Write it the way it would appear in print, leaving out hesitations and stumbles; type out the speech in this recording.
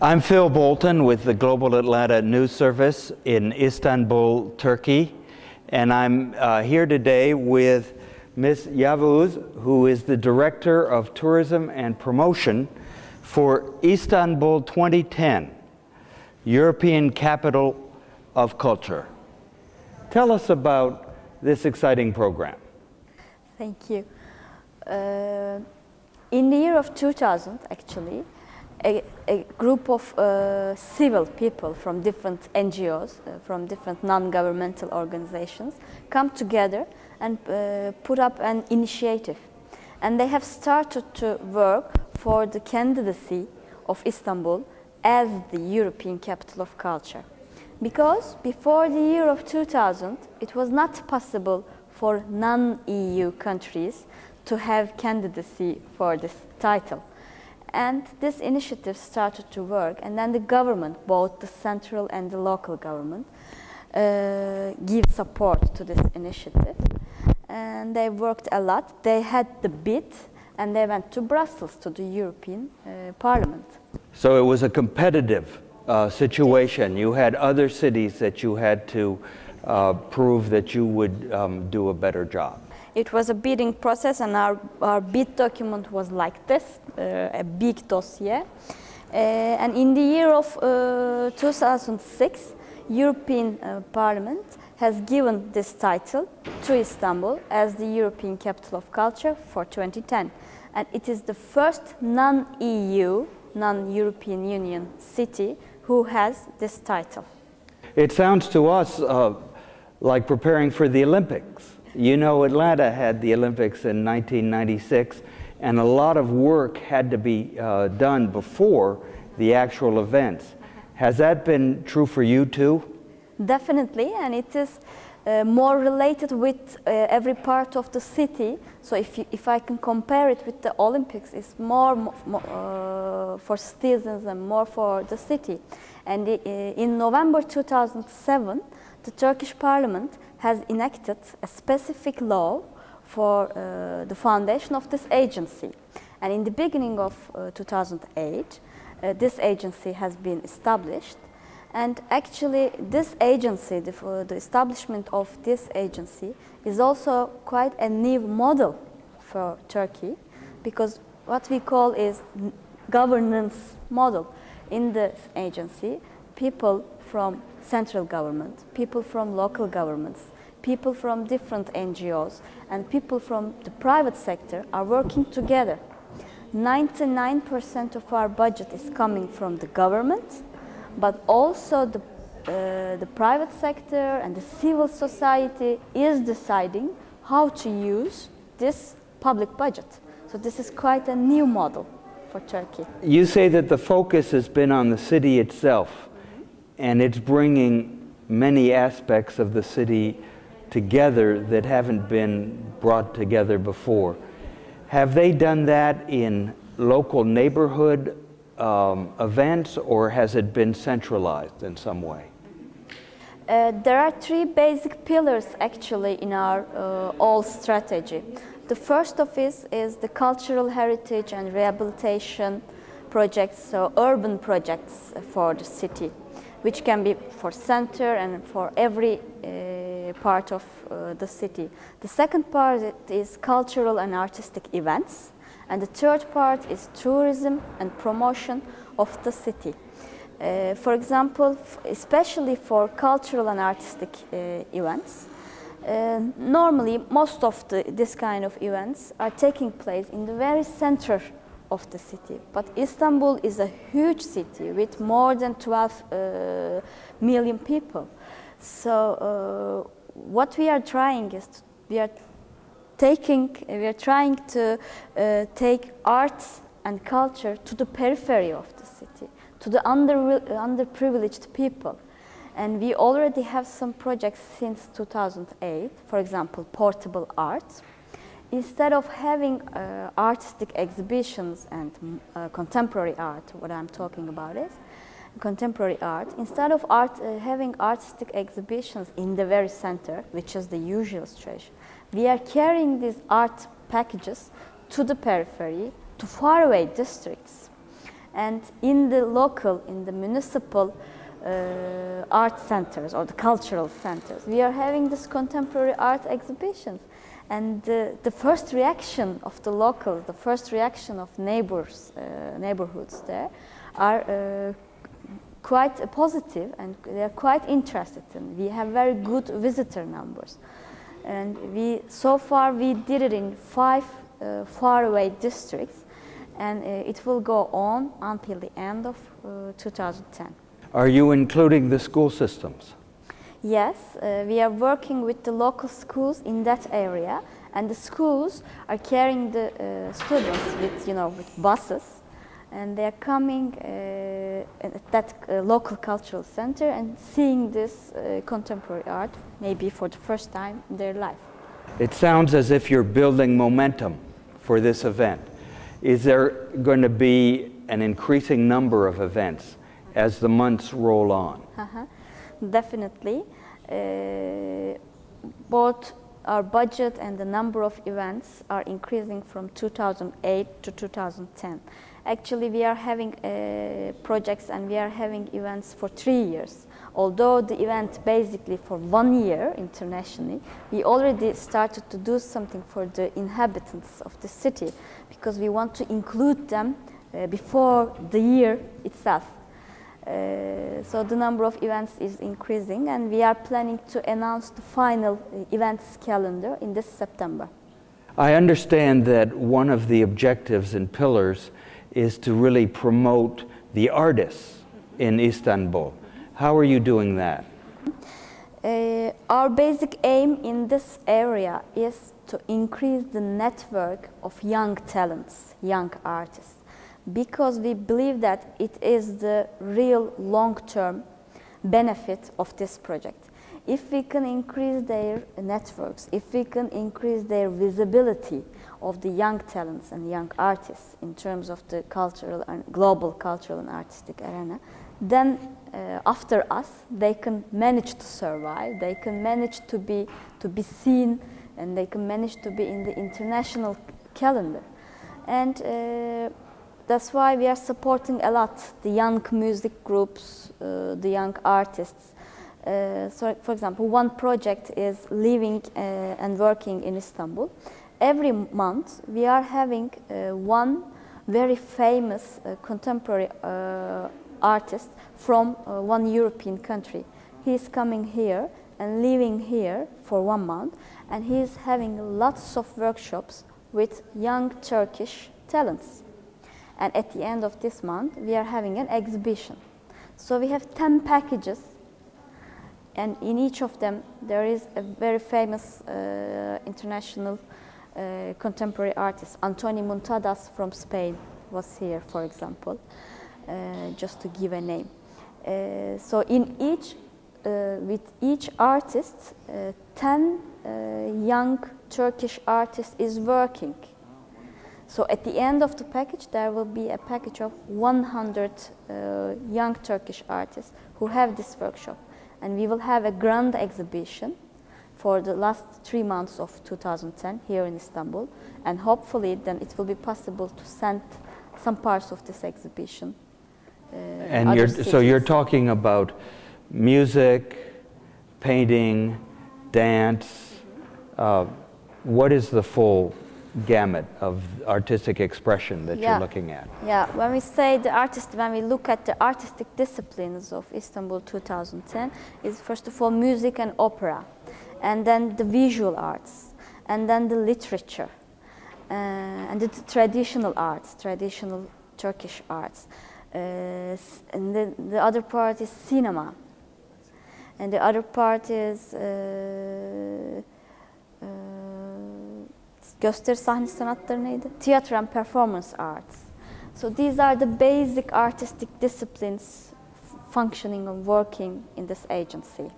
I'm Phil Bolton with the Global Atlanta News Service in Istanbul, Turkey, and I'm here today with Ms. Yavuz, who is the Director of Tourism and Promotion for Istanbul 2010, European Capital of Culture. Tell us about this exciting program. Thank you. In the year of 2000, actually, a group of civil people from different NGOs, from different non-governmental organizations, come together and put up an initiative. And they have started to work for the candidacy of Istanbul as the European Capital of Culture. Because before the year of 2000, it was not possible for non-EU countries to have candidacy for this title. And this initiative started to work, and then the government, both the central and the local government, give support to this initiative. And they worked a lot. They had the bid, and they went to Brussels, to the European Parliament. So it was a competitive situation. You had other cities that you had to prove that you would do a better job. It was a bidding process, and our bid document was like this, a big dossier. And in the year of 2006, European Parliament has given this title to Istanbul as the European Capital of Culture for 2010. And it is the first non-EU, non-European Union city who has this title. It sounds to us like preparing for the Olympics. You know, Atlanta had the Olympics in 1996, and a lot of work had to be done before the actual events. Has that been true for you too? Definitely, and it is more related with every part of the city. So if I can compare it with the Olympics, it's more for citizens and more for the city. And in November 2007, the Turkish Parliament has enacted a specific law for the foundation of this agency. And in the beginning of 2008, this agency has been established. And actually, this agency, the establishment of this agency, is also quite a new model for Turkey, because what we call is governance model. In this agency, people from central government, people from local governments, people from different NGOs, and people from the private sector are working together. 99% of our budget is coming from the government, but also the private sector and the civil society is deciding how to use this public budget. So this is quite a new model for Turkey. You say that the focus has been on the city itself, and it's bringing many aspects of the city together that haven't been brought together before. Have they done that in local neighborhood events, or has it been centralized in some way? There are three basic pillars actually in our all strategy. The first of this is the cultural heritage and rehabilitation projects, so urban projects for the city, which can be for center and for every part of the city. The second part is cultural and artistic events, and the third part is tourism and promotion of the city. For example, especially for cultural and artistic events, normally most of this kind of events are taking place in the very center of the city. But Istanbul is a huge city with more than 12 million people. So what we are trying is we are trying to take arts and culture to the periphery of the city, to the underprivileged people. And we already have some projects since 2008, for example, portable art. Instead of having artistic exhibitions and contemporary art, what I'm talking about is contemporary art, instead of having artistic exhibitions in the very center, which is the usual situation, we are carrying these art packages to the periphery, to faraway districts. And in the local, in the municipal art centers or the cultural centers, we are having this contemporary art exhibitions. And the first reaction of the locals, the first reaction of neighbors, neighborhoods there, are quite positive, and they are quite interested. And we have very good visitor numbers. And so far we did it in 5 faraway districts, and it will go on until the end of 2010. Are you including the school systems? Yes, we are working with the local schools in that area, and the schools are carrying the students with, with buses, and they are coming at that local cultural center and seeing this contemporary art, maybe for the first time in their life. It sounds as if you're building momentum for this event. Is there going to be an increasing number of events as the months roll on? Definitely. Both our budget and the number of events are increasing from 2008 to 2010. Actually, we are having projects and we are having events for 3 years. Although the event basically for 1 year internationally, we already started to do something for the inhabitants of the city, because we want to include them before the year itself. So the number of events is increasing, and we are planning to announce the final events calendar in this September. I understand that one of the objectives and pillars is to really promote the artists in Istanbul. How are you doing that? Our basic aim in this area is to increase the network of young talents, young artists, because we believe that it is the real long-term benefit of this project. If we can increase their networks, if we can increase their visibility of the young talents and young artists in terms of the cultural and global cultural and artistic arena, then after us, they can manage to survive, they can manage to be seen, and they can manage to be in the international calendar. And that's why we are supporting a lot the young music groups, the young artists. So, for example, one project is living and working in Istanbul. Every month we are having one very famous contemporary artist from one European country. He is coming here and living here for 1 month, and he is having lots of workshops with young Turkish talents. And at the end of this month, we are having an exhibition. So we have 10 packages, and in each of them, there is a very famous international contemporary artist. Antoni Muntadas from Spain was here, for example, just to give a name. So in each, with each artist, 10 young Turkish artists is working. So at the end of the package, there will be a package of 100 young Turkish artists who have this workshop. And we will have a grand exhibition for the last 3 months of 2010 here in Istanbul. And hopefully then it will be possible to send some parts of this exhibition. And so you're talking about music, painting, dance. What is the full gamut of artistic expression that you're looking at? Yeah, when we say the artist, when we look at the artistic disciplines of Istanbul 2010, is first of all music and opera, and then the visual arts, and then the literature, and the traditional arts, traditional Turkish arts. And the other part is cinema, and the other part is gösteri sahne sanatları neydi? Theater and performance arts. So these are the basic artistic disciplines functioning and working in this agency.